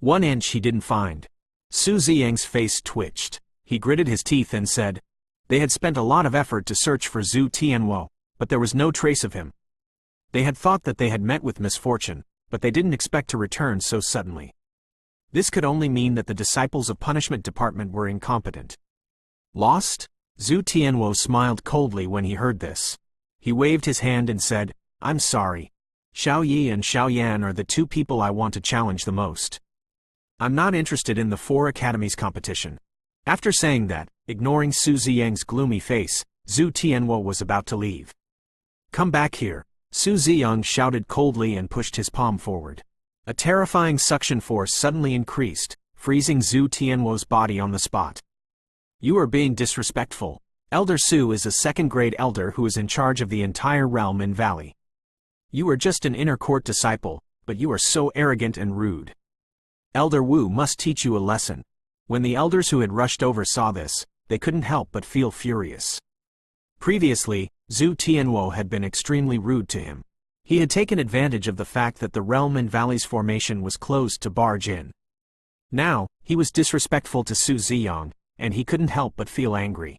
1 inch he didn't find. Su Ziyang's face twitched. He gritted his teeth and said, they had spent a lot of effort to search for Zhu Tianwo, but there was no trace of him. They had thought that they had met with misfortune, but they didn't expect to return so suddenly. This could only mean that the disciples of punishment department were incompetent. Lost? Zhu Tianwo smiled coldly when he heard this. He waved his hand and said, I'm sorry. Xiao Yi and Xiao Yan are the two people I want to challenge the most. I'm not interested in the 4 academies competition. After saying that, ignoring Su Ziyang's gloomy face, Zhu Tianwo was about to leave. Come back here, Su Ziyang shouted coldly and pushed his palm forward. A terrifying suction force suddenly increased, freezing Zhu Tianwo's body on the spot. You are being disrespectful. Elder Su is a second-grade elder who is in charge of the entire realm and valley. You are just an inner court disciple, but you are so arrogant and rude. Elder Wu must teach you a lesson. When the elders who had rushed over saw this, they couldn't help but feel furious. Previously, Zhu Tianwo had been extremely rude to him. He had taken advantage of the fact that the realm and valley's formation was closed to barge in. Now, he was disrespectful to Su Ziyang, and he couldn't help but feel angry.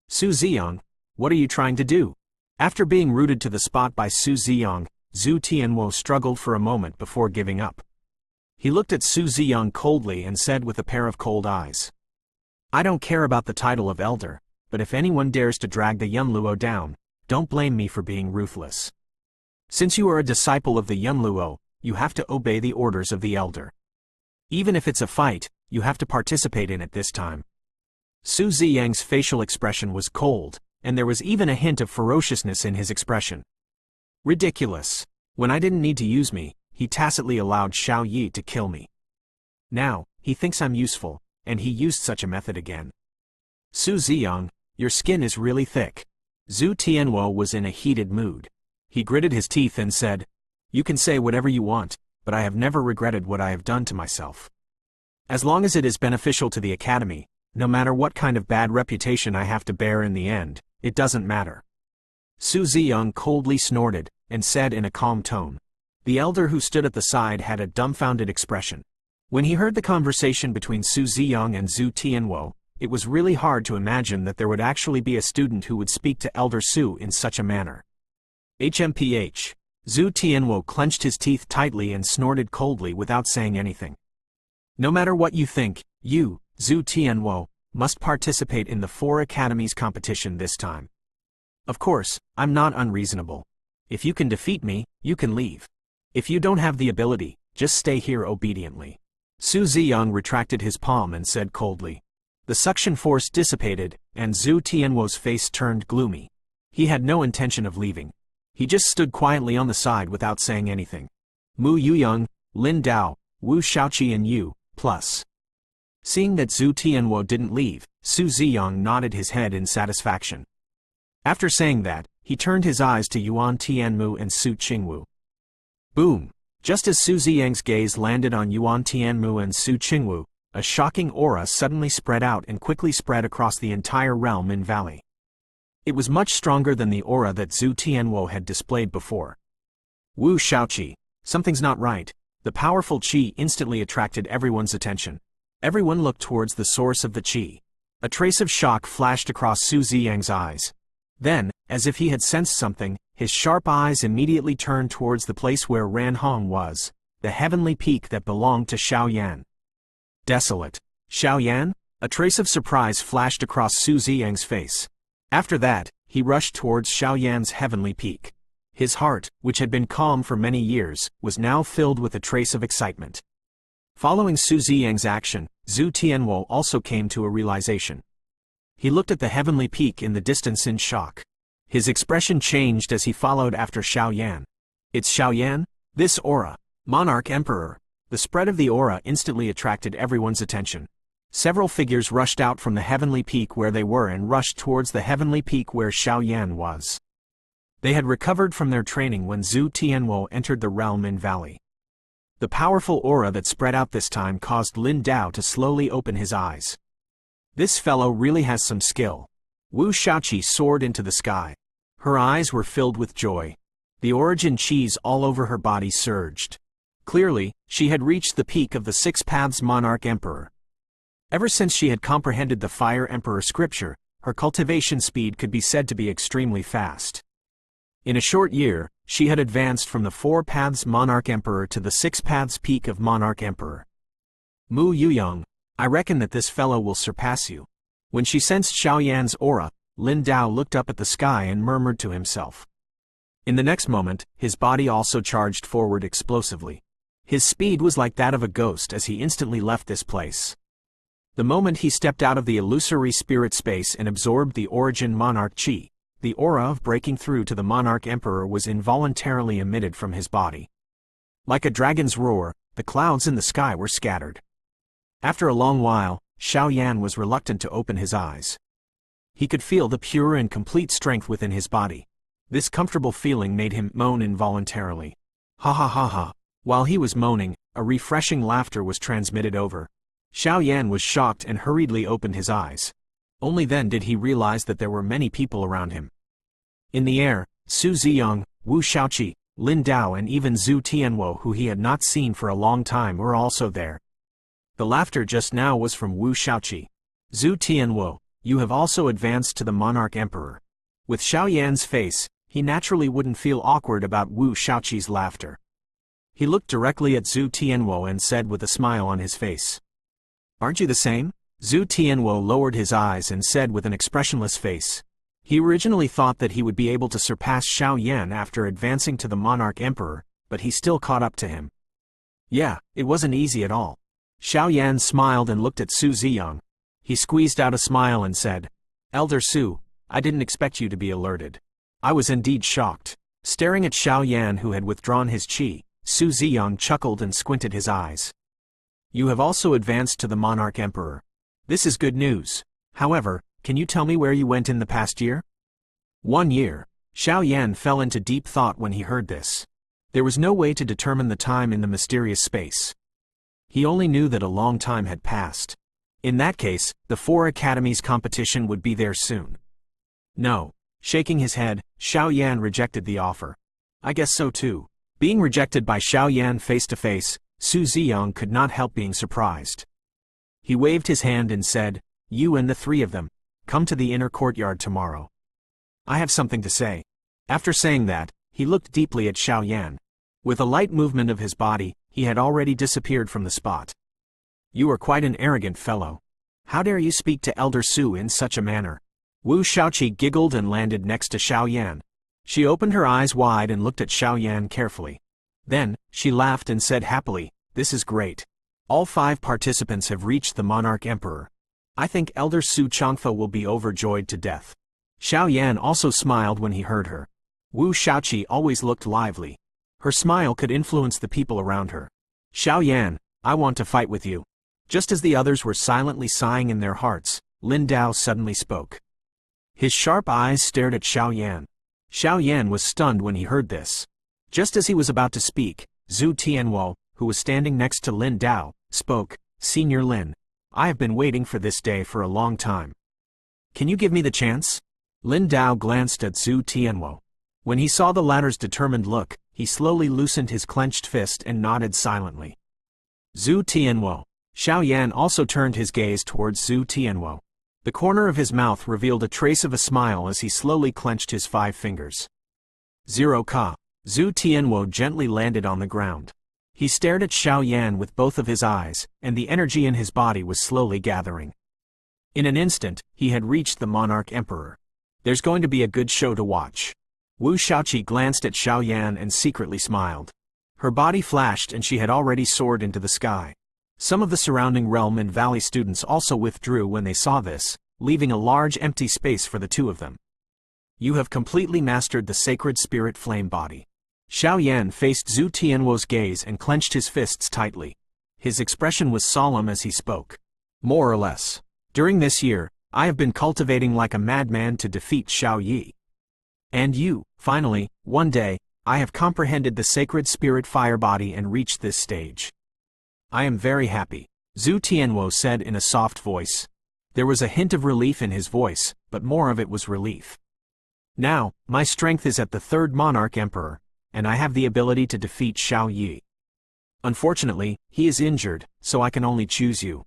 Su Ziyang, what are you trying to do? After being rooted to the spot by Su Ziyang, Zhu Tianwo struggled for a moment before giving up. He looked at Su Ziyang coldly and said with a pair of cold eyes, I don't care about the title of elder, but if anyone dares to drag the Yunluo down, don't blame me for being ruthless. Since you are a disciple of the Yunluo, you have to obey the orders of the elder. Even if it's a fight, you have to participate in it this time. Su Ziyang's facial expression was cold, and there was even a hint of ferociousness in his expression. Ridiculous. When I didn't need to use me, he tacitly allowed Xiao Yi to kill me. Now, he thinks I'm useful, and he used such a method again. Su Ziyang, your skin is really thick. Zhu Tianwo was in a heated mood. He gritted his teeth and said, you can say whatever you want, but I have never regretted what I have done to myself. As long as it is beneficial to the academy, no matter what kind of bad reputation I have to bear in the end, it doesn't matter. Su Ziyang coldly snorted, and said in a calm tone. The elder who stood at the side had a dumbfounded expression. When he heard the conversation between Su Ziyang and Zhu Tianwo, it was really hard to imagine that there would actually be a student who would speak to Elder Su in such a manner. HMPH. Zhu Tianwo clenched his teeth tightly and snorted coldly without saying anything. No matter what you think, you, Zhu Tianwo, must participate in the 4 academies competition this time. Of course, I'm not unreasonable. If you can defeat me, you can leave. If you don't have the ability, just stay here obediently. Su Ziyang retracted his palm and said coldly. The suction force dissipated, and Zhu Tianwo's face turned gloomy. He had no intention of leaving. He just stood quietly on the side without saying anything. Mu Yuyang, Lin Dao, Wu Shaoqi and Yu, plus. Seeing that Zhu Tianwo didn't leave, Su Ziyang nodded his head in satisfaction. After saying that, he turned his eyes to Yuan Tianmu and Su Qingwu. Boom! Just as Su Ziyang's gaze landed on Yuan Tianmu and Su Qingwu, a shocking aura suddenly spread out and quickly spread across the entire realm and valley. It was much stronger than the aura that Zhu Tianwo had displayed before. Wu Shaoqi, something's not right. The powerful qi instantly attracted everyone's attention. Everyone looked towards the source of the qi. A trace of shock flashed across Su Ziyang's eyes. Then, as if he had sensed something, his sharp eyes immediately turned towards the place where Ranhong was, the heavenly peak that belonged to Xiao Yan. Desolate. Xiao Yan? A trace of surprise flashed across Su Ziyang's face. After that, he rushed towards Xiao Yan's heavenly peak. His heart, which had been calm for many years, was now filled with a trace of excitement. Following Su Ziyang's action, Zhu Tianwo also came to a realization. He looked at the heavenly peak in the distance in shock. His expression changed as he followed after Xiao Yan. It's Xiao Yan? This aura. Monarch Emperor. The spread of the aura instantly attracted everyone's attention. Several figures rushed out from the heavenly peak where they were and rushed towards the heavenly peak where Xiao Yan was. They had recovered from their training when Zhu Tianwo entered the realm and valley. The powerful aura that spread out this time caused Lin Dao to slowly open his eyes. This fellow really has some skill. Wu Shaoqi soared into the sky. Her eyes were filled with joy. The origin qis all over her body surged. Clearly, she had reached the peak of the Six Paths Monarch Emperor. Ever since she had comprehended the Fire Emperor scripture, her cultivation speed could be said to be extremely fast. In a short year, she had advanced from the Four Paths Monarch Emperor to the Six Paths peak of Monarch Emperor. Mu Yuyang, I reckon that this fellow will surpass you. When she sensed Xiaoyan's aura, Lin Dao looked up at the sky and murmured to himself. In the next moment, his body also charged forward explosively. His speed was like that of a ghost as he instantly left this place. The moment he stepped out of the illusory spirit space and absorbed the origin monarch chi, the aura of breaking through to the monarch emperor was involuntarily emitted from his body. Like a dragon's roar, the clouds in the sky were scattered. After a long while, Xiaoyan was reluctant to open his eyes. He could feel the pure and complete strength within his body. This comfortable feeling made him moan involuntarily. Ha ha ha ha. While he was moaning, a refreshing laughter was transmitted over. Xiaoyan was shocked and hurriedly opened his eyes. Only then did he realize that there were many people around him. In the air, Su Ziyang, Wu Shaoqi, Lin Dao and even Zhu Tianwo, who he had not seen for a long time, were also there. The laughter just now was from Wu Shaoqi. Zhu Tianwo, you have also advanced to the Monarch Emperor. With Xiaoyan's face, he naturally wouldn't feel awkward about Wu Shaoqi's laughter. He looked directly at Zhu Tianwo and said with a smile on his face, "Aren't you the same?" Zhu Tianwo lowered his eyes and said with an expressionless face. He originally thought that he would be able to surpass Xiaoyan after advancing to the Monarch Emperor, but he still caught up to him. Yeah, it wasn't easy at all. Xiaoyan smiled and looked at Su Ziyang. He squeezed out a smile and said, "Elder Su, I didn't expect you to be alerted." I was indeed shocked. Staring at Xiaoyan, who had withdrawn his qi, Su Ziyang chuckled and squinted his eyes. You have also advanced to the Monarch Emperor. This is good news. However, can you tell me where you went in the past year? 1 year. Xiaoyan fell into deep thought when he heard this. There was no way to determine the time in the mysterious space. He only knew that a long time had passed. In that case, the 4 academies competition would be there soon. No. Shaking his head, Xiaoyan rejected the offer. I guess so too. Being rejected by Xiaoyan face to face, Su Ziyang could not help being surprised. He waved his hand and said, "You and the 3 of them, come to the inner courtyard tomorrow. I have something to say." After saying that, he looked deeply at Xiaoyan. With a light movement of his body, he had already disappeared from the spot. You are quite an arrogant fellow. How dare you speak to Elder Su in such a manner? Wu Shaoqi giggled and landed next to Xiaoyan. She opened her eyes wide and looked at Xiaoyan carefully. Then, she laughed and said happily, "This is great. All 5 participants have reached the Monarch Emperor. I think Elder Su Changfa will be overjoyed to death." Xiaoyan also smiled when he heard her. Wu Shaoqi always looked lively. Her smile could influence the people around her. "Xiaoyan, I want to fight with you." Just as the others were silently sighing in their hearts, Lin Dao suddenly spoke. His sharp eyes stared at Xiaoyan. Xiaoyan was stunned when he heard this. Just as he was about to speak, Zhu Tianwo, who was standing next to Lin Dao, spoke, "Senior Lin, I have been waiting for this day for a long time. Can you give me the chance?" Lin Dao glanced at Zhu Tianwo. When he saw the latter's determined look, he slowly loosened his clenched fist and nodded silently. Zhu Tianwo. Xiaoyan also turned his gaze towards Zhu Tianwo. The corner of his mouth revealed a trace of a smile as he slowly clenched his 5 fingers. 0 Ka. Zhu Tianwo gently landed on the ground. He stared at Xiaoyan with both of his eyes, and the energy in his body was slowly gathering. In an instant, he had reached the Monarch Emperor. There's going to be a good show to watch. Wu Shaoqi glanced at Xiaoyan and secretly smiled. Her body flashed and she had already soared into the sky. Some of the surrounding realm and valley students also withdrew when they saw this, leaving a large empty space for the 2 of them. You have completely mastered the sacred spirit flame body. Xiaoyan faced Zhu Tianwo's gaze and clenched his fists tightly. His expression was solemn as he spoke. More or less. During this year, I have been cultivating like a madman to defeat Xiao Yi. And you, finally, one day, I have comprehended the sacred spirit fire body and reached this stage. I am very happy, Zhu Tianwo said in a soft voice. There was a hint of relief in his voice, but more of it was relief. Now, my strength is at the 3rd Monarch Emperor, and I have the ability to defeat Xiao Yi. Unfortunately, he is injured, so I can only choose you.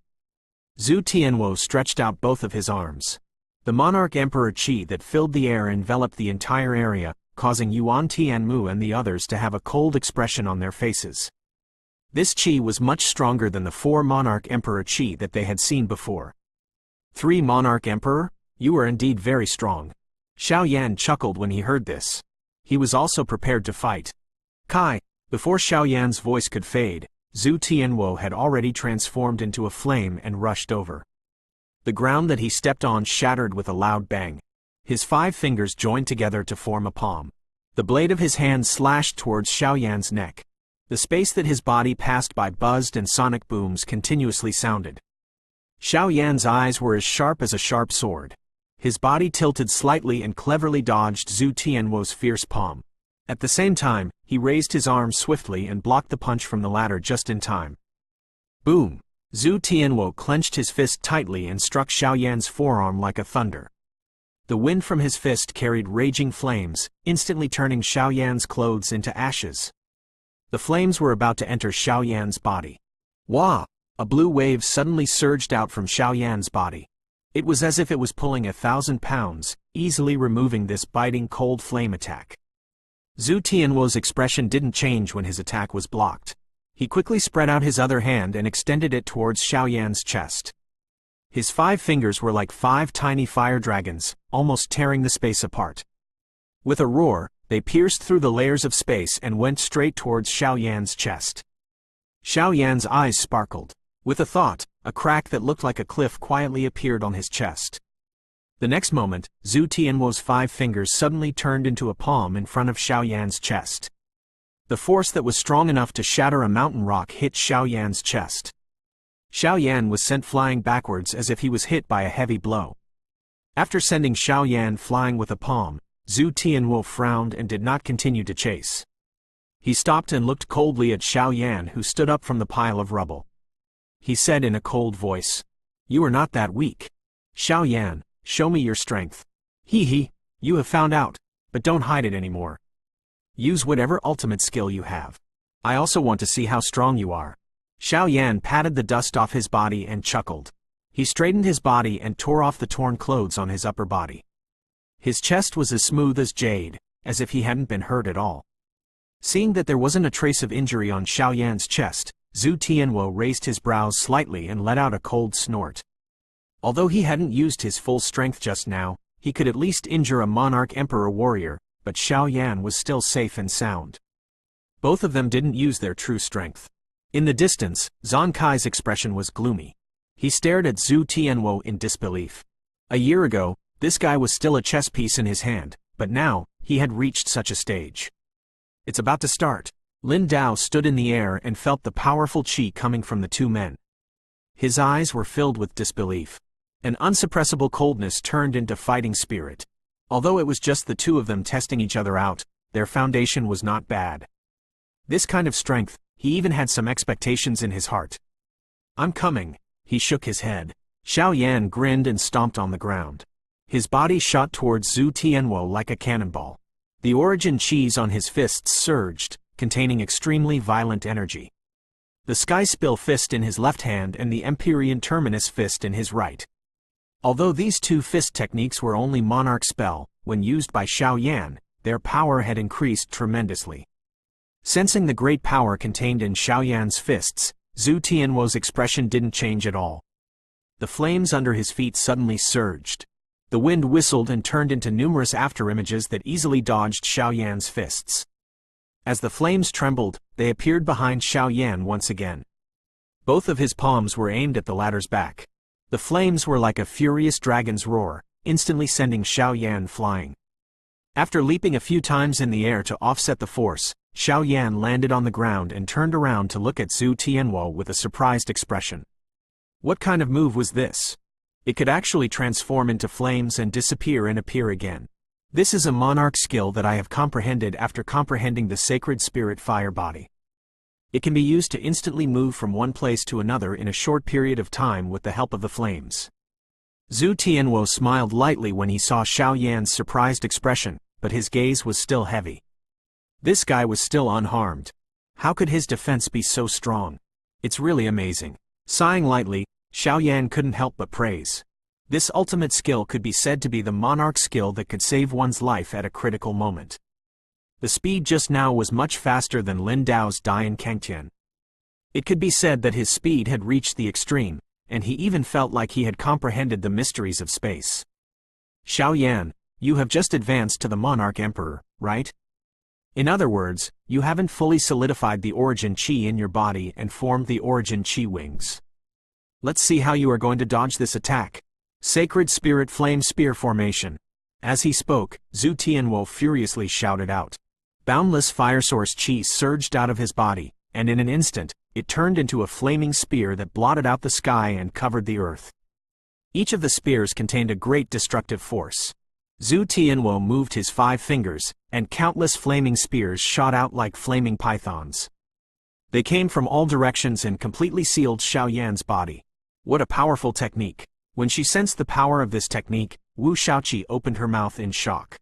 Zhu Tianwo stretched out both of his arms. The monarch emperor qi that filled the air enveloped the entire area, causing Yuan Tianmu and the others to have a cold expression on their faces. This qi was much stronger than the 4 monarch emperor qi that they had seen before. 3 monarch emperor? You are indeed very strong. Xiao Yan chuckled when he heard this. He was also prepared to fight. Kai, before Xiao Yan's voice could fade, Zhu Tianwo had already transformed into a flame and rushed over. The ground that he stepped on shattered with a loud bang. His 5 fingers joined together to form a palm. The blade of his hand slashed towards Xiao Yan's neck. The space that his body passed by buzzed and sonic booms continuously sounded. Xiao Yan's eyes were as sharp as a sharp sword. His body tilted slightly and cleverly dodged Zhu Tianwo's fierce palm. At the same time, he raised his arm swiftly and blocked the punch from the ladder just in time. Boom! Zhu Tianwo clenched his fist tightly and struck Xiao Yan's forearm like a thunder. The wind from his fist carried raging flames, instantly turning Xiao Yan's clothes into ashes. The flames were about to enter Xiao Yan's body. Wah! A blue wave suddenly surged out from Xiao Yan's body. It was as if it was pulling 1,000 pounds, easily removing this biting cold flame attack. Zhu Tianwo's expression didn't change when his attack was blocked. He quickly spread out his other hand and extended it towards Xiao Yan's chest. His 5 fingers were like 5 tiny fire dragons, almost tearing the space apart. With a roar, they pierced through the layers of space and went straight towards Xiao Yan's chest. Xiao Yan's eyes sparkled. With a thought, a crack that looked like a cliff quietly appeared on his chest. The next moment, Zhu Tianwo's 5 fingers suddenly turned into a palm in front of Xiao Yan's chest. The force that was strong enough to shatter a mountain rock hit Xiao Yan's chest. Xiao Yan was sent flying backwards as if he was hit by a heavy blow. After sending Xiao Yan flying with a palm, Zhu Tianwo frowned and did not continue to chase. He stopped and looked coldly at Xiao Yan, who stood up from the pile of rubble. He said in a cold voice, "You are not that weak. Xiao Yan, show me your strength. He, you have found out, but don't hide it anymore. Use whatever ultimate skill you have. I also want to see how strong you are." Xiao Yan patted the dust off his body and chuckled. He straightened his body and tore off the torn clothes on his upper body. His chest was as smooth as jade, as if he hadn't been hurt at all. Seeing that there wasn't a trace of injury on Xiao Yan's chest, Zhu Tianwo raised his brows slightly and let out a cold snort. Although he hadn't used his full strength just now, he could at least injure a monarch emperor warrior, but Xiao Yan was still safe and sound. Both of them didn't use their true strength. In the distance, Zhang Kai's expression was gloomy. He stared at Zhu Tianwo in disbelief. A year ago, this guy was still a chess piece in his hand, but now, he had reached such a stage. It's about to start. Lin Dao stood in the air and felt the powerful qi coming from the 2 men. His eyes were filled with disbelief. An unsuppressible coldness turned into fighting spirit. Although it was just the 2 of them testing each other out, their foundation was not bad. This kind of strength, he even had some expectations in his heart. "I'm coming." He shook his head. Xiao Yan grinned and stomped on the ground. His body shot towards Zhu Tianwo like a cannonball. The origin qis on his fists surged, containing extremely violent energy. The Sky Spill fist in his left hand and the Empyrean Terminus fist in his right. Although these 2 fist techniques were only monarch spell, when used by Xiao Yan, their power had increased tremendously. Sensing the great power contained in Xiao Yan's fists, Zhu Tianwo's expression didn't change at all. The flames under his feet suddenly surged. The wind whistled and turned into numerous afterimages that easily dodged Xiao Yan's fists. As the flames trembled, they appeared behind Xiao Yan once again. Both of his palms were aimed at the ladder's back. The flames were like a furious dragon's roar, instantly sending Xiao Yan flying. After leaping a few times in the air to offset the force, Xiao Yan landed on the ground and turned around to look at Zhu Tianwo with a surprised expression. What kind of move was this? It could actually transform into flames and disappear and appear again. This is a monarch skill that I have comprehended after comprehending the sacred spirit fire body. It can be used to instantly move from one place to another in a short period of time with the help of the flames. Zhu Tianwo smiled lightly when he saw Xiao Yan's surprised expression, but his gaze was still heavy. This guy was still unharmed. How could his defense be so strong? It's really amazing. Sighing lightly, Xiao Yan couldn't help but praise. This ultimate skill could be said to be the monarch skill that could save one's life at a critical moment. The speed just now was much faster than Lin Dao's Dian Kangtian. It could be said that his speed had reached the extreme, and he even felt like he had comprehended the mysteries of space. Xiao Yan, you have just advanced to the Monarch Emperor, right? In other words, you haven't fully solidified the origin qi in your body and formed the origin qi wings. Let's see how you are going to dodge this attack. Sacred Spirit Flame Spear Formation. As he spoke, Zhu Tianwo furiously shouted out. Boundless fire source qi surged out of his body, and in an instant, it turned into a flaming spear that blotted out the sky and covered the earth. Each of the spears contained a great destructive force. Zhu Tianwo moved his 5 fingers, and countless flaming spears shot out like flaming pythons. They came from all directions and completely sealed Xiao Yan's body. What a powerful technique! When she sensed the power of this technique, Wu Shaoqi opened her mouth in shock.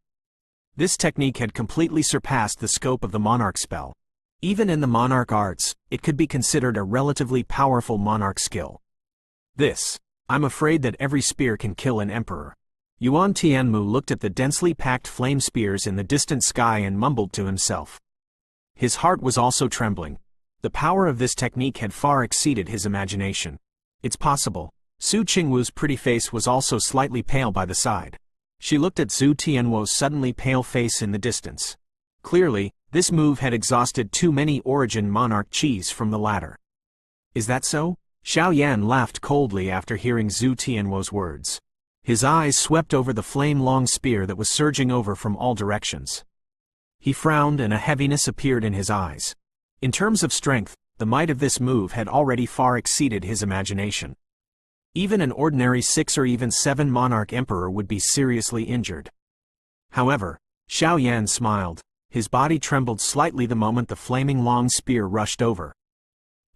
This technique had completely surpassed the scope of the Monarch spell. Even in the Monarch arts, it could be considered a relatively powerful Monarch skill. I'm afraid that every spear can kill an emperor. Yuan Tianmu looked at the densely packed flame spears in the distant sky and mumbled to himself. His heart was also trembling. The power of this technique had far exceeded his imagination. It's possible. Su Qingwu's pretty face was also slightly pale by the side. She looked at Zhu Tianwo's suddenly pale face in the distance. Clearly, this move had exhausted too many origin monarch qis from the latter. Is that so? Xiao Yan laughed coldly after hearing Zhu Tianwo's words. His eyes swept over the flame-long spear that was surging over from all directions. He frowned and a heaviness appeared in his eyes. In terms of strength, the might of this move had already far exceeded his imagination. Even an ordinary 6 or even 7 monarch emperor would be seriously injured. However, Xiao Yan smiled. His body trembled slightly the moment the flaming long spear rushed over.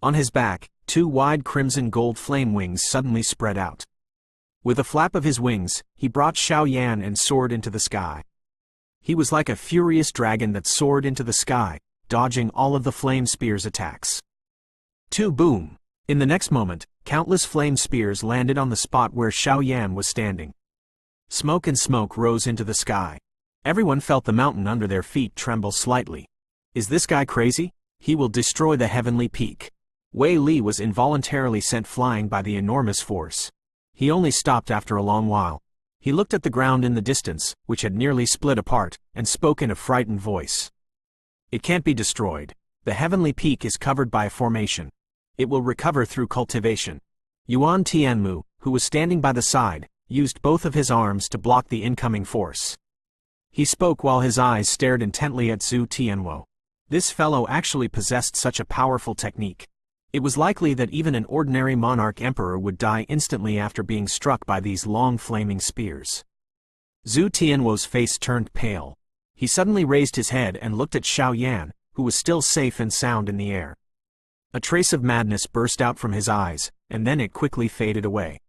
On his back, 2 wide crimson gold flame wings suddenly spread out. With a flap of his wings, he brought Xiao Yan and soared into the sky. He was like a furious dragon that soared into the sky, dodging all of the flame spear's attacks. Boom! In the next moment, countless flame spears landed on the spot where Xiao Yan was standing. Smoke and smoke rose into the sky. Everyone felt the mountain under their feet tremble slightly. Is this guy crazy? He will destroy the heavenly peak. Wei Li was involuntarily sent flying by the enormous force. He only stopped after a long while. He looked at the ground in the distance, which had nearly split apart, and spoke in a frightened voice. It can't be destroyed. The heavenly peak is covered by a formation. It will recover through cultivation. Yuan Tianmu, who was standing by the side, used both of his arms to block the incoming force. He spoke while his eyes stared intently at Zhu Tianwo. This fellow actually possessed such a powerful technique. It was likely that even an ordinary monarch emperor would die instantly after being struck by these long flaming spears. Zhu Tianwo's face turned pale. He suddenly raised his head and looked at Xiao Yan, who was still safe and sound in the air. A trace of madness burst out from his eyes, and then it quickly faded away.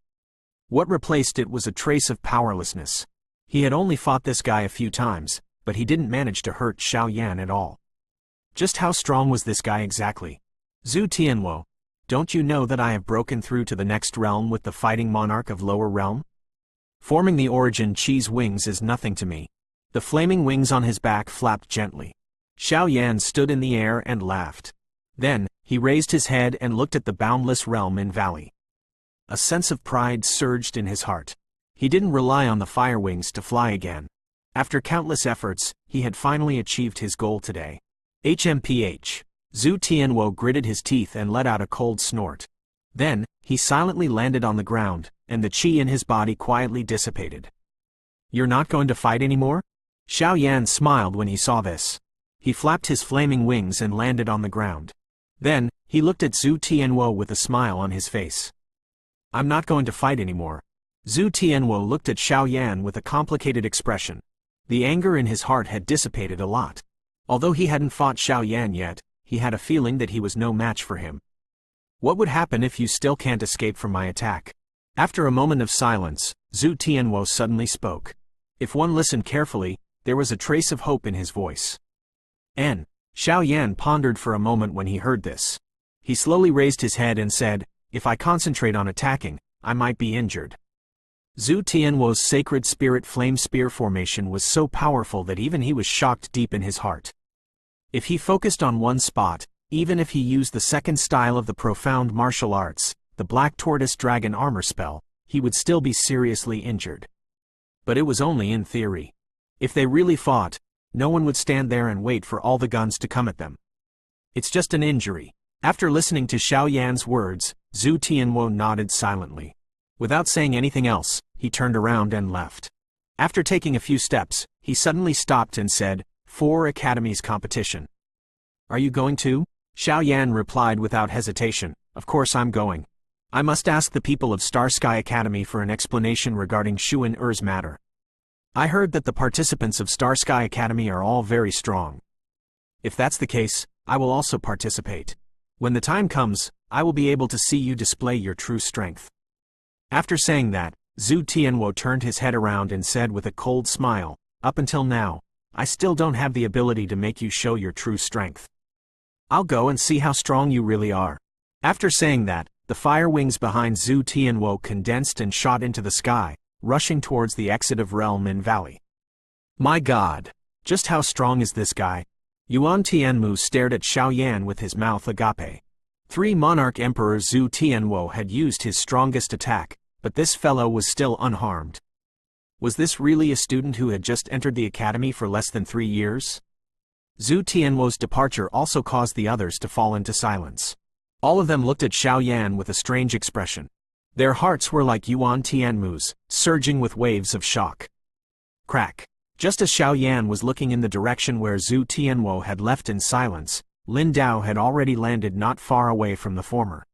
What replaced it was a trace of powerlessness. He had only fought this guy a few times, but he didn't manage to hurt Xiao Yan at all. Just how strong was this guy exactly? Zhu Tianwo, don't you know that I have broken through to the next realm with the fighting monarch of lower realm? Forming the origin qi's wings is nothing to me. The flaming wings on his back flapped gently. Xiao Yan stood in the air and laughed. Then, he raised his head and looked at the boundless realm in valley. A sense of pride surged in his heart. He didn't rely on the fire wings to fly again. After countless efforts, he had finally achieved his goal today. HMPH. Zhu Tianwo gritted his teeth and let out a cold snort. Then, he silently landed on the ground, and the qi in his body quietly dissipated. You're not going to fight anymore? Xiao Yan smiled when he saw this. He flapped his flaming wings and landed on the ground. Then, he looked at Zhu Tianwo with a smile on his face. I'm not going to fight anymore. Zhu Tianwo looked at Xiao Yan with a complicated expression. The anger in his heart had dissipated a lot. Although he hadn't fought Xiao Yan yet, he had a feeling that he was no match for him. What would happen if you still can't escape from my attack? After a moment of silence, Zhu Tianwo suddenly spoke. If one listened carefully, there was a trace of hope in his voice. Xiao Yan pondered for a moment when he heard this. He slowly raised his head and said, "If I concentrate on attacking, I might be injured." Zhu Tianwo's sacred spirit flame spear formation was so powerful that even he was shocked deep in his heart. If he focused on one spot, even if he used the second style of the profound martial arts, the Black Tortoise Dragon armor spell, he would still be seriously injured. But it was only in theory. If they really fought, no one would stand there and wait for all the guns to come at them. It's just an injury. After listening to Xiao Yan's words, Zhu Tianwo nodded silently. Without saying anything else, he turned around and left. After taking a few steps, he suddenly stopped and said, "4 Academies competition. Are you going too?" Xiao Yan replied without hesitation, "Of course I'm going. I must ask the people of Star Sky Academy for an explanation regarding Xuan Er's matter. I heard that the participants of Star Sky Academy are all very strong. If that's the case, I will also participate. When the time comes, I will be able to see you display your true strength." After saying that, Zhu Tianwo turned his head around and said with a cold smile, "Up until now, I still don't have the ability to make you show your true strength. I'll go and see how strong you really are." After saying that, the fire wings behind Zhu Tianwo condensed and shot into the sky, rushing towards the exit of Realm in Valley. My God! Just how strong is this guy? Yuan Tianmu stared at Xiao Yan with his mouth agape. 3 Monarch Emperor Zhu Tianwo had used his strongest attack, but this fellow was still unharmed. Was this really a student who had just entered the academy for less than 3 years? Zhu Tianwo's departure also caused the others to fall into silence. All of them looked at Xiao Yan with a strange expression. Their hearts were like Yuan Tianmu's, surging with waves of shock. Crack. Just as Xiao Yan was looking in the direction where Zhu Tianwo had left in silence, Lin Dao had already landed not far away from the former.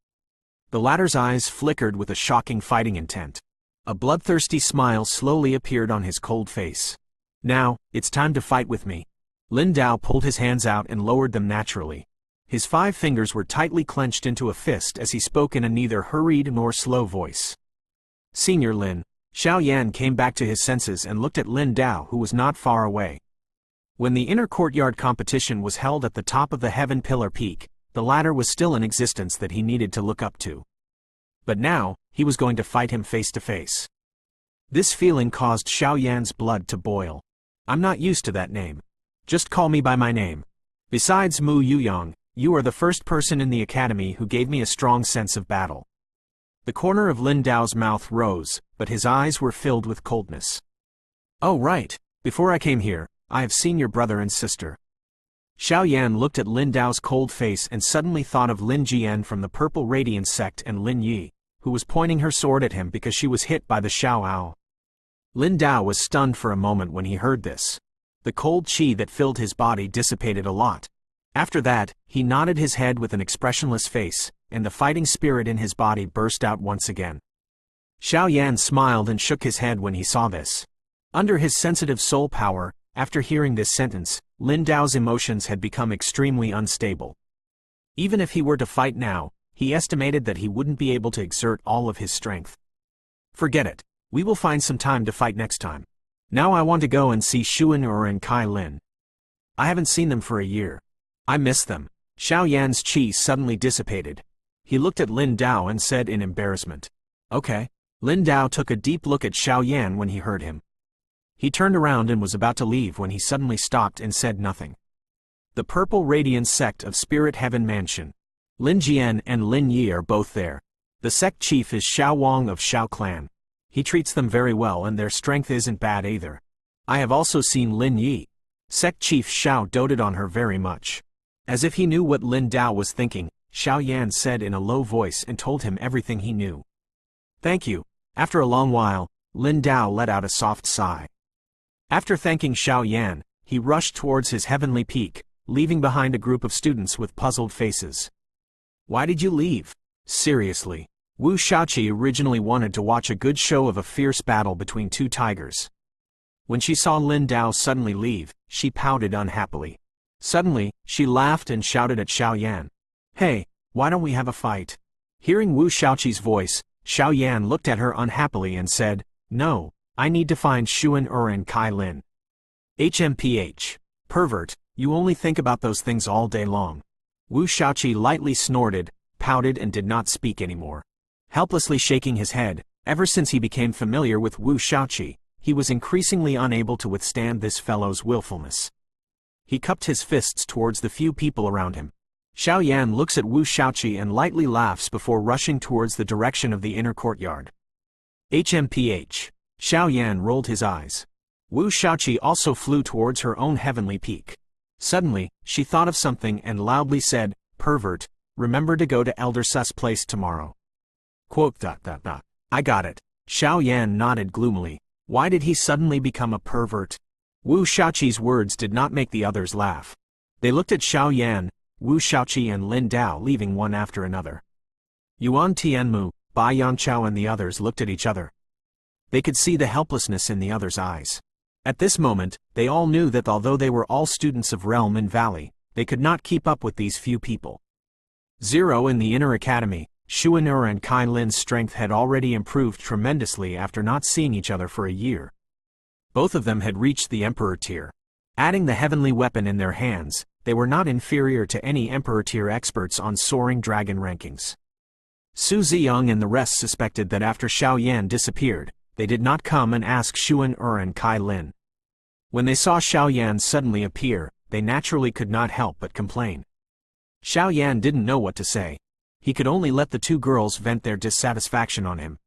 The latter's eyes flickered with a shocking fighting intent. A bloodthirsty smile slowly appeared on his cold face. "Now, it's time to fight with me." Lin Dao pulled his hands out and lowered them naturally. His 5 fingers were tightly clenched into a fist as he spoke in a neither hurried nor slow voice. "Senior Lin." Xiao Yan came back to his senses and looked at Lin Dao, who was not far away. When the inner courtyard competition was held at the top of the Heaven Pillar Peak, the ladder was still in existence that he needed to look up to. But now, he was going to fight him face to face. This feeling caused Xiao Yan's blood to boil. "I'm not used to that name. Just call me by my name. Besides Mu Yuyang, you are the first person in the academy who gave me a strong sense of battle." The corner of Lin Dao's mouth rose, but his eyes were filled with coldness. "Oh right, before I came here, I have seen your brother and sister." Xiao Yan looked at Lin Dao's cold face and suddenly thought of Lin Jian from the Purple Radiance sect and Lin Yi, who was pointing her sword at him because she was hit by the Xiao Ao. Lin Dao was stunned for a moment when he heard this. The cold qi that filled his body dissipated a lot. After that, he nodded his head with an expressionless face, and the fighting spirit in his body burst out once again. Xiao Yan smiled and shook his head when he saw this. Under his sensitive soul power, after hearing this sentence, Lin Dao's emotions had become extremely unstable. Even if he were to fight now, he estimated that he wouldn't be able to exert all of his strength. "Forget it. We will find some time to fight next time. Now I want to go and see Xuan Er and Kai Lin. I haven't seen them for a year. I miss them." Xiao Yan's qi suddenly dissipated. He looked at Lin Dao and said in embarrassment, "Okay." Lin Dao took a deep look at Xiao Yan when he heard him. He turned around and was about to leave when he suddenly stopped and said nothing. The Purple Radiance sect of Spirit Heaven Mansion. Lin Jian and Lin Yi are both there. The sect chief is Xiao Wang of Xiao Clan. He treats them very well and their strength isn't bad either. I have also seen Lin Yi. Sect chief Xiao doted on her very much. As if he knew what Lin Dao was thinking, Xiao Yan said in a low voice and told him everything he knew. "Thank you." After a long while, Lin Dao let out a soft sigh. After thanking Xiao Yan, he rushed towards his heavenly peak, leaving behind a group of students with puzzled faces. "Why did you leave?" "Seriously. Wu Shaoqi originally wanted to watch a good show of a fierce battle between 2 tigers. When she saw Lin Dao suddenly leave, she pouted unhappily. Suddenly, she laughed and shouted at Xiao Yan. "Hey, why don't we have a fight?" Hearing Wu Shaoqi's voice, Xiao Yan looked at her unhappily and said, "No, I need to find Xuan Er and Kai Lin." HMPH. Pervert, You only think about those things all day long. Wu Shaoqi lightly snorted, pouted and did not speak anymore. Helplessly shaking his head, ever since he became familiar with Wu Shaoqi, he was increasingly unable to withstand this fellow's willfulness. He cupped his fists towards the few people around him. Xiao Yan looks at Wu Shaoqi and lightly laughs before rushing towards the direction of the inner courtyard. HMPH. Xiao Yan rolled his eyes. Wu Shaoqi also flew towards her own heavenly peak. Suddenly, she thought of something and loudly said, "Pervert, remember to go to Elder Sus' place tomorrow." I got it. Xiao Yan nodded gloomily. Why did he suddenly become a pervert? Wu Shaoqi's words did not make the others laugh. They looked at Xiao Yan, Wu Shaoqi and Lin Dao leaving one after another. Yuan Tianmu, Bai Yanchao and the others looked at each other. They could see the helplessness in the others' eyes. At this moment, they all knew that although they were all students of Realm and Valley, they could not keep up with these few people. 0 in the inner academy, Xuan'er and Kai Lin's strength had already improved tremendously after not seeing each other for a year. Both of them had reached the Emperor tier. Adding the heavenly weapon in their hands, they were not inferior to any Emperor tier experts on Soaring Dragon rankings. Su Ziyang and the rest suspected that after Xiao Yan disappeared, they did not come and ask Xuan'er and Kai Lin. When they saw Xiao Yan suddenly appear, they naturally could not help but complain. Xiao Yan didn't know what to say. He could only let the two girls vent their dissatisfaction on him.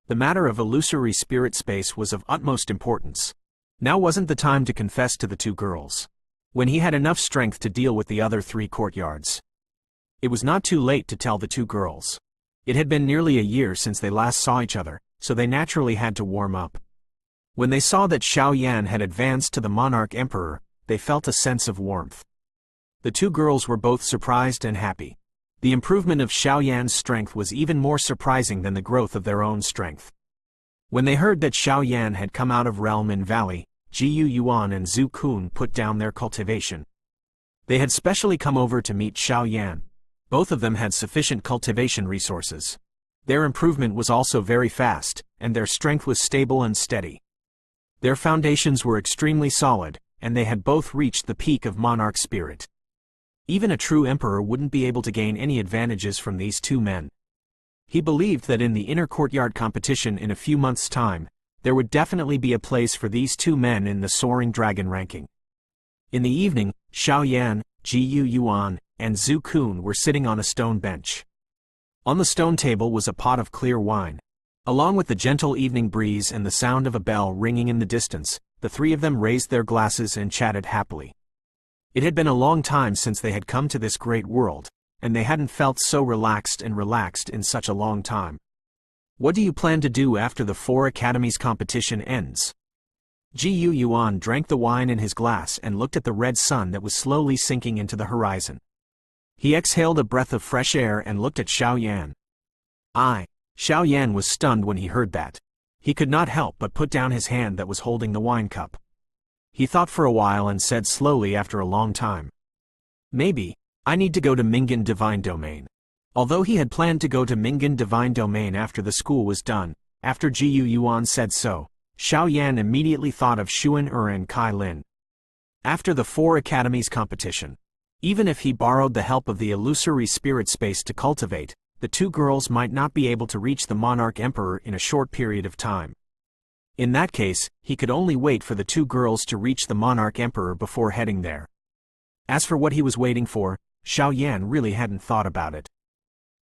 The matter of illusory spirit space was of utmost importance. Now wasn't the time to confess to the two girls. When he had enough strength to deal with the other 3 courtyards. It was not too late to tell the two girls. It had been nearly a year since they last saw each other, so they naturally had to warm up. When they saw that Xiao Yan had advanced to the Monarch Emperor, they felt a sense of warmth. The two girls were both surprised and happy. The improvement of Xiao Yan's strength was even more surprising than the growth of their own strength. When they heard that Xiao Yan had come out of Realm and Valley, Jiyu Yuan and Zhu Kun put down their cultivation. They had specially come over to meet Xiao Yan. Both of them had sufficient cultivation resources. Their improvement was also very fast, and their strength was stable and steady. Their foundations were extremely solid, and they had both reached the peak of monarch spirit. Even a true emperor wouldn't be able to gain any advantages from these two men. He believed that in the inner courtyard competition in a few months' time, there would definitely be a place for these two men in the Soaring Dragon ranking. In the evening, Xiao Yan, Jiyu Yuan, and Zhu Kun were sitting on a stone bench. On the stone table was a pot of clear wine. Along with the gentle evening breeze and the sound of a bell ringing in the distance, the three of them raised their glasses and chatted happily. It had been a long time since they had come to this great world, and they hadn't felt so relaxed in such a long time. What do you plan to do after the 4 academies competition ends? Jiyu Yuan drank the wine in his glass and looked at the red sun that was slowly sinking into the horizon. He exhaled a breath of fresh air and looked at Xiao Yan. Xiao Yan was stunned when he heard that. He could not help but put down his hand that was holding the wine cup. He thought for a while and said slowly after a long time, "Maybe, I need to go to Mingan Divine Domain." Although he had planned to go to Mingan Divine Domain after the school was done, after Jiyu Yuan said so, Xiao Yan immediately thought of Xuan'er and Kai Lin. After the 4 academies competition, even if he borrowed the help of the illusory spirit space to cultivate, the two girls might not be able to reach the Monarch Emperor in a short period of time. In that case, he could only wait for the two girls to reach the Monarch Emperor before heading there. As for what he was waiting for, Xiao Yan really hadn't thought about it.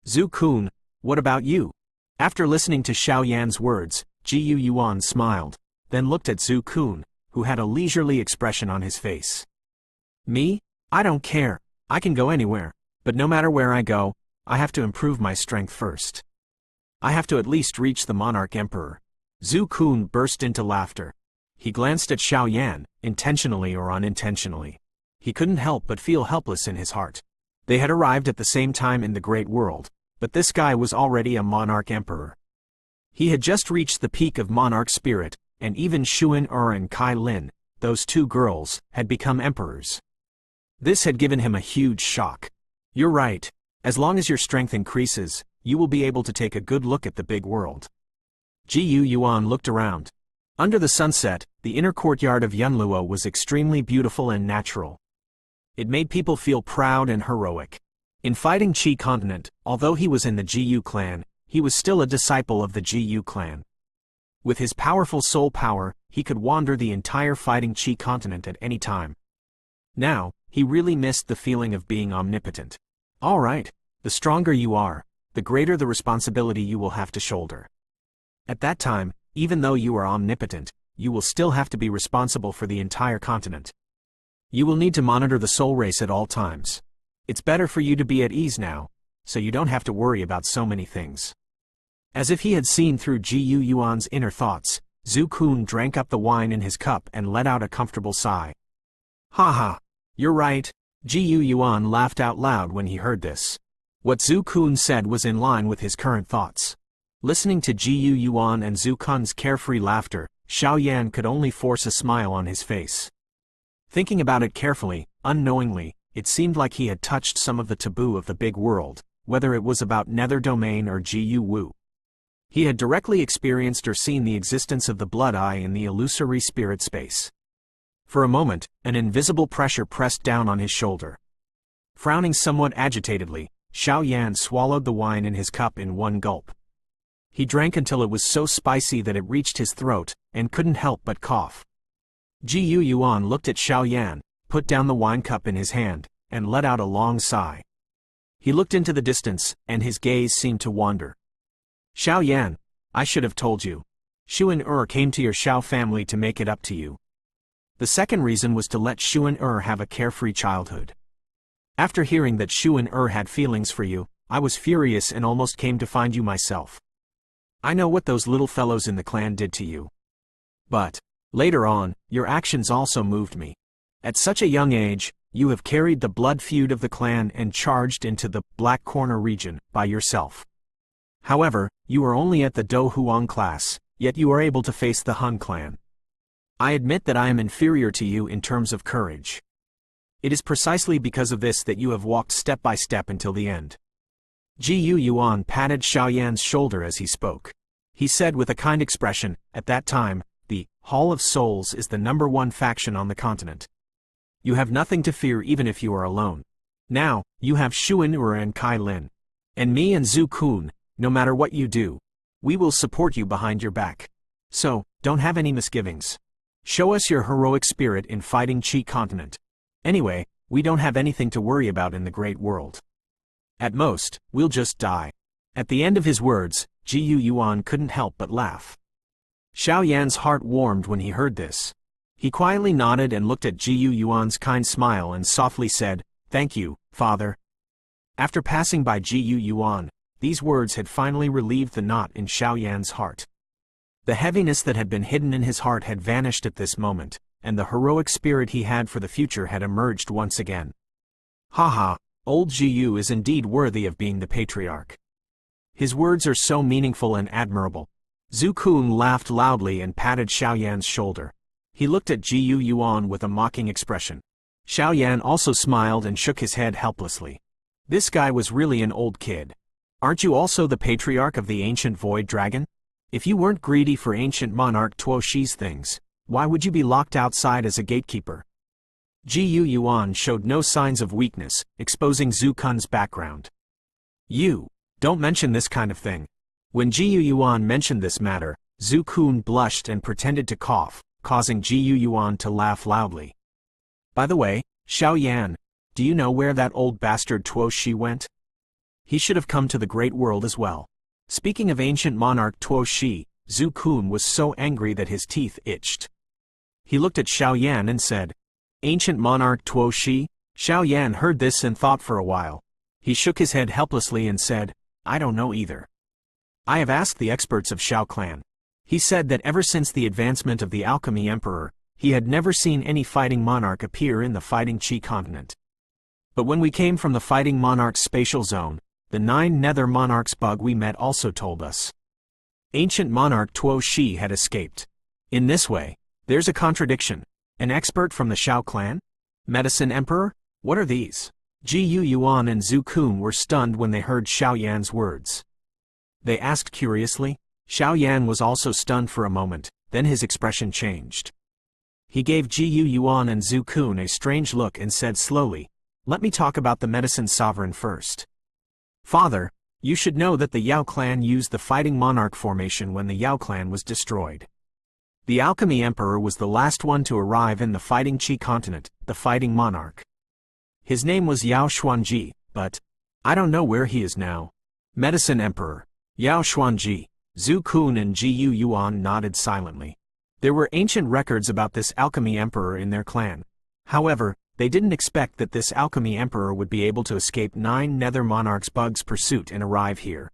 Zhu Kun, what about you? After listening to Xiao Yan's words, Jiyu Yuan smiled, then looked at Zhu Kun, who had a leisurely expression on his face. Me? I don't care. I can go anywhere, but no matter where I go, I have to improve my strength first. I have to at least reach the Monarch Emperor. Zhu Kun burst into laughter. He glanced at Xiao Yan, intentionally or unintentionally. He couldn't help but feel helpless in his heart. They had arrived at the same time in the Great World, but this guy was already a Monarch Emperor. He had just reached the peak of Monarch Spirit, and even Xuan'er and Kai Lin, those two girls, had become emperors. This had given him a huge shock. You're right. As long as your strength increases, you will be able to take a good look at the big world. Jiyu Yuan looked around. Under the sunset, the inner courtyard of Yunluo was extremely beautiful and natural. It made people feel proud and heroic. In fighting Qi continent, although he was in the GU clan, he was still a disciple of the GU clan. With his powerful soul power, he could wander the entire fighting Qi continent at any time. Now, he really missed the feeling of being omnipotent. Alright, the stronger you are, the greater the responsibility you will have to shoulder. At that time, even though you are omnipotent, you will still have to be responsible for the entire continent. You will need to monitor the soul race at all times. It's better for you to be at ease now, so you don't have to worry about so many things. As if he had seen through Gu Yuan's inner thoughts, Zhu Kun drank up the wine in his cup and let out a comfortable sigh. Ha ha, you're right. Gu Yuan laughed out loud when he heard this. What Zhu Kun said was in line with his current thoughts. Listening to Gu Yuan and Zhu Kun's carefree laughter, Xiao Yan could only force a smile on his face. Thinking about it carefully, unknowingly, it seemed like he had touched some of the taboo of the big world, whether it was about Nether Domain or Gu Wu. He had directly experienced or seen the existence of the blood eye in the illusory spirit space. For a moment, an invisible pressure pressed down on his shoulder. Frowning somewhat agitatedly, Xiao Yan swallowed the wine in his cup in one gulp. He drank until it was so spicy that it reached his throat, and couldn't help but cough. Gu Yuan looked at Xiao Yan, put down the wine cup in his hand, and let out a long sigh. He looked into the distance, and his gaze seemed to wander. Xiao Yan, I should have told you. Xuan came to your Xiao family to make it up to you. The second reason was to let Xuan have a carefree childhood. After hearing that Xuan had feelings for you, I was furious and almost came to find you myself. I know what those little fellows in the clan did to you. But, later on, your actions also moved me. At such a young age, you have carried the blood feud of the clan and charged into the Black Corner region by yourself. However, you are only at the Do Huang class, yet you are able to face the Hun clan. I admit that I am inferior to you in terms of courage. It is precisely because of this that you have walked step by step until the end. Gu Yuan patted Xiao Yan's shoulder as he spoke. He said with a kind expression, at that time, the Hall of Souls is the #1 faction on the continent. You have nothing to fear even if you are alone. Now, you have Xuan and Kai Lin. And me and Zhu Kun, no matter what you do, we will support you behind your back. So, don't have any misgivings. Show us your heroic spirit in fighting Qi continent. Anyway, we don't have anything to worry about in the great world. At most, we'll just die. At the end of his words, Gu Yuan couldn't help but laugh. Xiao Yan's heart warmed when he heard this. He quietly nodded and looked at Gu Yuan's kind smile and softly said, "Thank you, father." After passing by Gu Yuan, these words had finally relieved the knot in Xiao Yan's heart. The heaviness that had been hidden in his heart had vanished at this moment, and the heroic spirit he had for the future had emerged once again. Haha, old Gu is indeed worthy of being the patriarch. His words are so meaningful and admirable. Zhu Kun laughed loudly and patted Xiao Yan's shoulder. He looked at Gu Yuan with a mocking expression. Xiao Yan also smiled and shook his head helplessly. This guy was really an old kid. Aren't you also the patriarch of the ancient void dragon? If you weren't greedy for ancient monarch Tuo Shi's things, why would you be locked outside as a gatekeeper? Gu Yuan showed no signs of weakness, exposing Zhu Kun's background. You, don't mention this kind of thing. When Gu Yuan mentioned this matter, Zhu Kun blushed and pretended to cough, causing Gu Yuan to laugh loudly. By the way, Xiao Yan, do you know where that old bastard Tuo Shi went? He should have come to the great world as well. Speaking of ancient monarch Tuo Shi, Zhu Kun was so angry that his teeth itched. He looked at Xiao Yan and said, "Ancient monarch Tuo Shi?" Xiao Yan heard this and thought for a while. He shook his head helplessly and said, "I don't know either. I have asked the experts of Xiao clan. He said that ever since the advancement of the Alchemy Emperor, he had never seen any fighting monarch appear in the fighting Qi continent. But when we came from the fighting monarch's spatial zone, the 9 nether monarchs bug we met also told us. Ancient monarch Tuo Shi had escaped. In this way, there's a contradiction. An expert from the Xiao clan? Medicine Emperor? What are these?" Gu Yuan and Zhu Kun were stunned when they heard Xiao Yan's words. They asked curiously. Xiao Yan was also stunned for a moment, then his expression changed. He gave Ji Yuan and Zhu Kun a strange look and said slowly, "Let me talk about the medicine sovereign first. Father, you should know that the Yao clan used the fighting monarch formation when the Yao clan was destroyed. The alchemy emperor was the last one to arrive in the fighting Qi continent, the fighting monarch. His name was Yao Xuanji, but I don't know where he is now." Medicine emperor, Yao Xuanji. Zhu Kun and Ji Yuan nodded silently. There were ancient records about this alchemy emperor in their clan. However, they didn't expect that this alchemy emperor would be able to escape 9 nether monarchs' bug's pursuit and arrive here.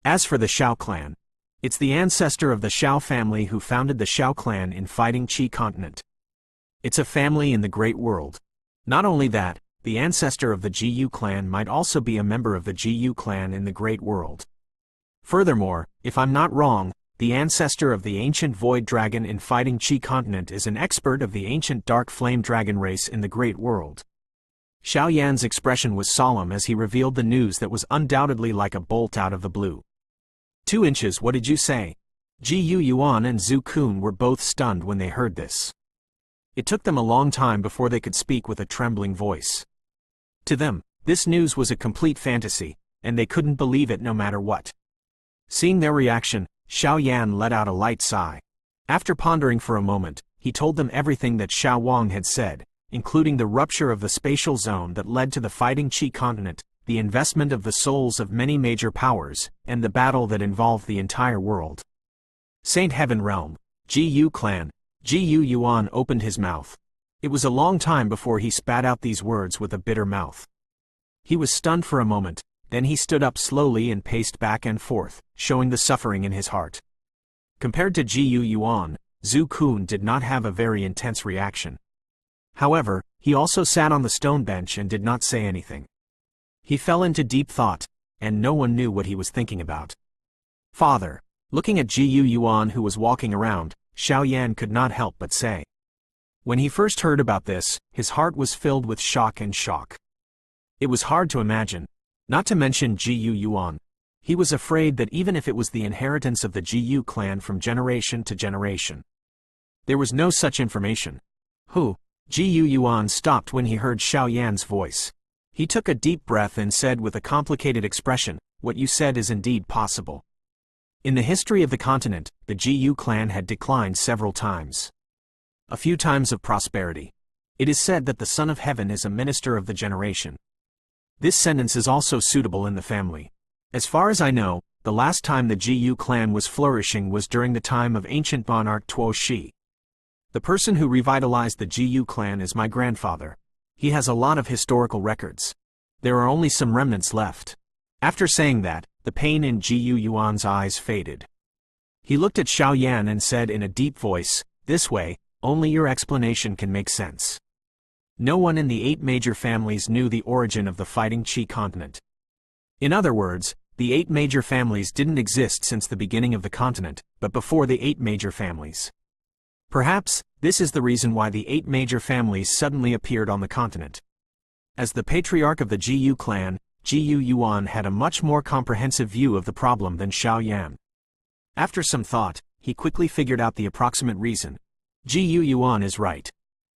As for the Shao clan, it's the ancestor of the Shao family who founded the Shao clan in fighting Qi continent. It's a family in the Great World. Not only that, the ancestor of the Ji clan might also be a member of the Ji clan in the Great World. Furthermore, if I'm not wrong, the ancestor of the ancient void dragon in fighting Qi continent is an expert of the ancient dark flame dragon race in the Great World. Xiao Yan's expression was solemn as he revealed the news that was undoubtedly like a bolt out of the blue. 2 inches, what did you say? Ji Yuan and Zhu Kun were both stunned when they heard this. It took them a long time before they could speak with a trembling voice. To them, this news was a complete fantasy, and they couldn't believe it no matter what. Seeing their reaction, Xiao Yan let out a light sigh. After pondering for a moment, he told them everything that Xiao Wang had said, including the rupture of the spatial zone that led to the fighting Qi continent, the investment of the souls of many major powers, and the battle that involved the entire world. Saint Heaven Realm, Ji clan. Ji Yuan opened his mouth. It was a long time before he spat out these words with a bitter mouth. He was stunned for a moment. Then he stood up slowly and paced back and forth, showing the suffering in his heart. Compared to Ji Yuan, Zhu Kun did not have a very intense reaction. However, he also sat on the stone bench and did not say anything. He fell into deep thought, and no one knew what he was thinking about. Father, looking at Ji Yuan who was walking around, Xiao Yan could not help but say. When he first heard about this, his heart was filled with shock and shock. It was hard to imagine. Not to mention Ji Yuan. He was afraid that even if it was the inheritance of the Ji clan from generation to generation. There was no such information. Ji Yuan stopped when he heard Xiao Yan's voice. He took a deep breath and said with a complicated expression, "What you said is indeed possible." In the history of the continent, the Ji clan had declined several times. A few times of prosperity. It is said that the Son of Heaven is a minister of the generation. This sentence is also suitable in the family. As far as I know, the last time the Ji clan was flourishing was during the time of ancient monarch Tuo Shi. The person who revitalized the Ji clan is my grandfather. He has a lot of historical records. There are only some remnants left. After saying that, the pain in Ji Yuan's eyes faded. He looked at Xiao Yan and said in a deep voice, "This way, only your explanation can make sense." No one in the 8 major families knew the origin of the fighting Qi continent. In other words, the 8 major families didn't exist since the beginning of the continent, but before the 8 major families. Perhaps, this is the reason why the 8 major families suddenly appeared on the continent. As the patriarch of the Ji clan, Ji Yuan had a much more comprehensive view of the problem than Xiao Yan. After some thought, he quickly figured out the approximate reason. Ji Yuan is right.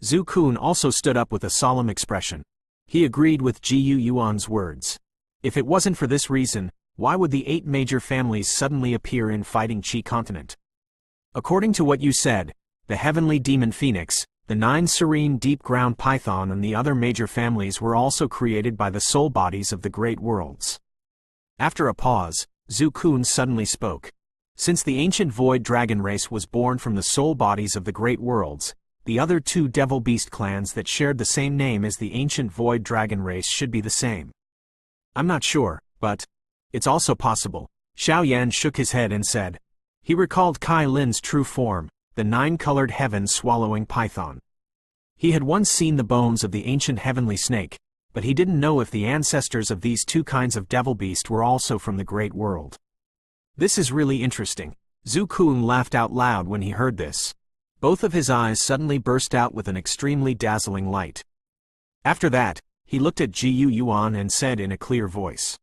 Zhu Kun also stood up with a solemn expression. He agreed with Ji Yuan's words. If it wasn't for this reason, why would the 8 major families suddenly appear in fighting Qi continent? According to what you said, the heavenly demon phoenix, the 9 serene deep ground python and the other major families were also created by the soul bodies of the great worlds. After a pause, Zhu Kun suddenly spoke. Since the ancient void dragon race was born from the soul bodies of the great worlds, the other 2 devil beast clans that shared the same name as the ancient void dragon race should be the same. I'm not sure, but it's also possible. Xiao Yan shook his head and said. He recalled Kai Lin's true form, the 9-colored heaven-swallowing python. He had once seen the bones of the ancient heavenly snake, but he didn't know if the ancestors of these 2 kinds of devil beast were also from the great world. This is really interesting. Zhu Kun laughed out loud when he heard this. Both of his eyes suddenly burst out with an extremely dazzling light. After that, he looked at Ji Yuan and said in a clear voice.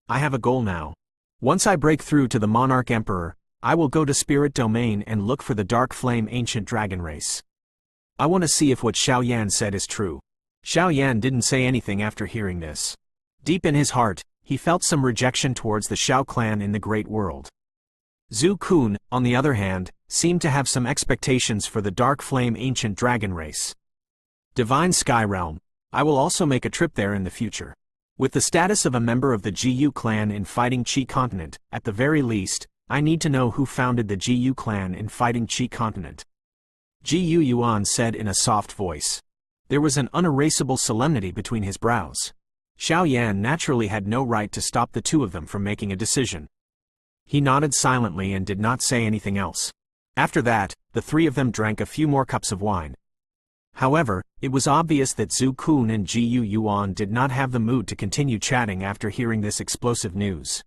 I have a goal now. Once I break through to the Monarch Emperor, I will go to Spirit Domain and look for the Dark Flame Ancient Dragon Race. I want to see if what Xiao Yan said is true. Xiao Yan didn't say anything after hearing this. Deep in his heart, he felt some rejection towards the Xiao clan in the great world. Zhu Kun, on the other hand, seemed to have some expectations for the Dark Flame ancient dragon race. Divine Sky Realm. I will also make a trip there in the future. With the status of a member of the GU clan in Fighting Qi Continent, at the very least, I need to know who founded the GU clan in Fighting Qi Continent. GU Yuan said in a soft voice. There was an unerasable solemnity between his brows. Xiao Yan naturally had no right to stop the two of them from making a decision. He nodded silently and did not say anything else. After that, the three of them drank a few more cups of wine. However, it was obvious that Zhu Kun and GU Yuan did not have the mood to continue chatting after hearing this explosive news.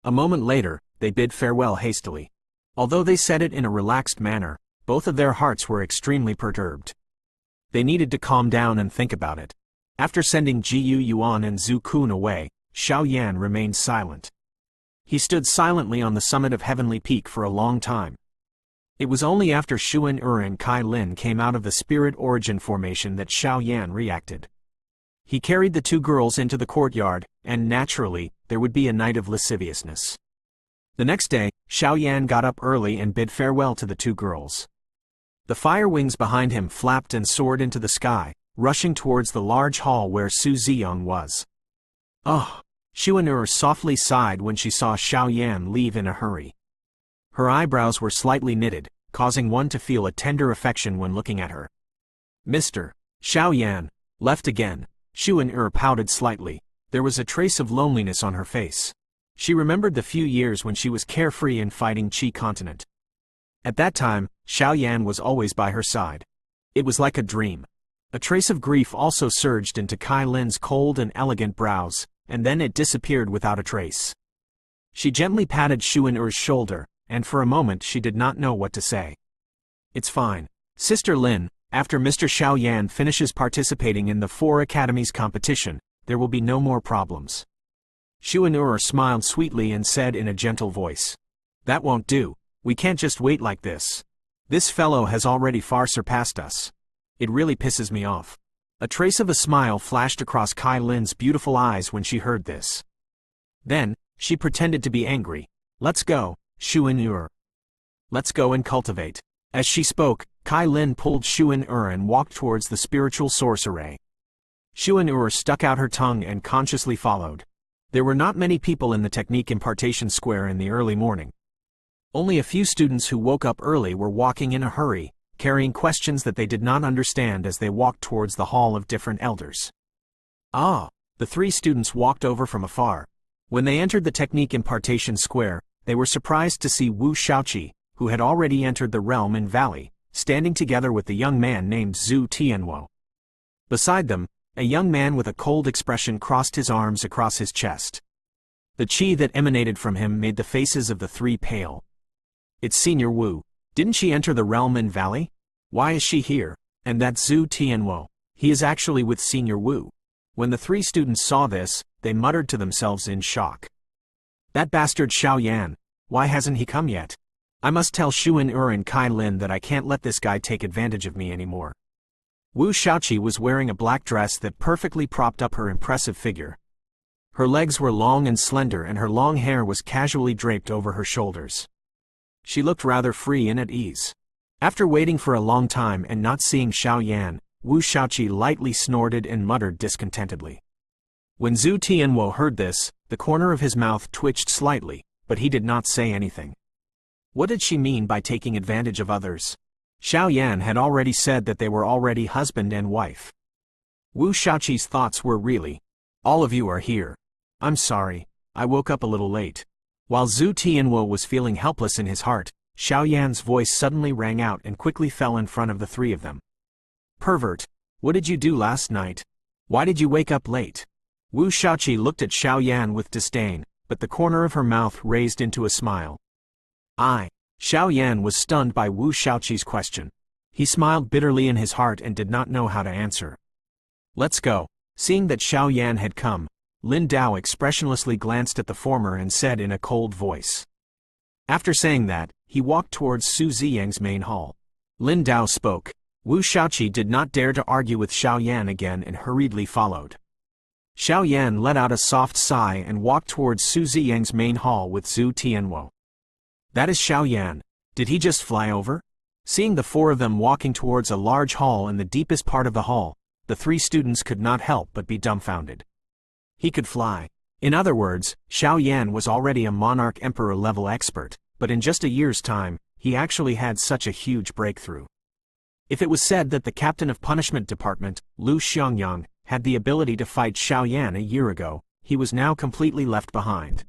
A moment later, they bid farewell hastily. Although they said it in a relaxed manner, both of their hearts were extremely perturbed. They needed to calm down and think about it. After sending GU Yuan and Zhu Kun away, Xiao Yan remained silent. He stood silently on the summit of Heavenly Peak for a long time. It was only after Xuan and Kai Lin came out of the Spirit Origin formation that Xiao Yan reacted. He carried the two girls into the courtyard, and naturally, there would be a night of lasciviousness. The next day, Xiao Yan got up early and bid farewell to the two girls. The fire wings behind him flapped and soared into the sky, rushing towards the large hall where Su Ziyang was. Oh! Xuan softly sighed when she saw Xiao Yan leave in a hurry. Her eyebrows were slightly knitted, causing one to feel a tender affection when looking at her. Mr. Xiao Yan, left again. Xuan pouted slightly. There was a trace of loneliness on her face. She remembered the few years when she was carefree in Fighting Qi Continent. At that time, Xiao Yan was always by her side. It was like a dream. A trace of grief also surged into Kai Lin's cold and elegant brows, and then it disappeared without a trace. She gently patted Xuan shoulder, and for a moment she did not know what to say. It's fine. Sister Lin, after Mr. Xiao Yan finishes participating in the 4 academies competition, there will be no more problems. Xuan smiled sweetly and said in a gentle voice. That won't do. We can't just wait like this. This fellow has already far surpassed us. It really pisses me off. A trace of a smile flashed across Kai Lin's beautiful eyes when she heard this. Then, she pretended to be angry. Let's go, Xuan. Let's go and cultivate. As she spoke, Kai Lin pulled Xuan and walked towards the spiritual source array. Xuan stuck out her tongue and consciously followed. There were not many people in the technique impartation square in the early morning. Only a few students who woke up early were walking in a hurry, carrying questions that they did not understand as they walked towards the hall of different elders. Ah! The 3 students walked over from afar. When they entered the technique impartation square, they were surprised to see Wu Shaoqi, who had already entered the realm and valley, standing together with the young man named Zhu Tianwo. Beside them, a young man with a cold expression crossed his arms across his chest. The qi that emanated from him made the faces of the 3 pale. It's Senior Wu. Didn't she enter the realm and valley? Why is she here? And that Zhu Tianwo. He is actually with Senior Wu. When the 3 students saw this, they muttered to themselves in shock. That bastard Xiao Yan. Why hasn't he come yet? I must tell Xuan and Kai Lin that I can't let this guy take advantage of me anymore. Wu Shaoqi was wearing a black dress that perfectly propped up her impressive figure. Her legs were long and slender and her long hair was casually draped over her shoulders. She looked rather free and at ease. After waiting for a long time and not seeing Xiao Yan, Wu Shaoqi lightly snorted and muttered discontentedly. When Zhu Tianwo heard this, the corner of his mouth twitched slightly, but he did not say anything. What did she mean by taking advantage of others? Xiao Yan had already said that they were already husband and wife. Wu Shaoqi's thoughts were really, all of you are here. I'm sorry, I woke up a little late. While Zhu Tianwo was feeling helpless in his heart, Xiao Yan's voice suddenly rang out and quickly fell in front of the 3 of them. Pervert, what did you do last night? Why did you wake up late? Wu Shaoqi looked at Xiao Yan with disdain, but the corner of her mouth raised into a smile. Xiao Yan was stunned by Wu Shaoqi's question. He smiled bitterly in his heart and did not know how to answer. Let's go. Seeing that Xiao Yan had come, Lin Dao expressionlessly glanced at the former and said in a cold voice. After saying that, he walked towards Su Ziyang's main hall. Lin Dao spoke. Wu Shaoqi did not dare to argue with Xiao Yan again and hurriedly followed. Xiao Yan let out a soft sigh and walked towards Su Ziyang's main hall with Zhu Tianwo. That is Xiao Yan. Did he just fly over? Seeing the four of them walking towards a large hall in the deepest part of the hall, the three students could not help but be dumbfounded. He could fly. In other words, Xiao Yan was already a monarch emperor level expert, but in just a year's time, he actually had such a huge breakthrough. If it was said that the captain of punishment department, Lu Xiangyang, had the ability to fight Xiao Yan a year ago, he was now completely left behind.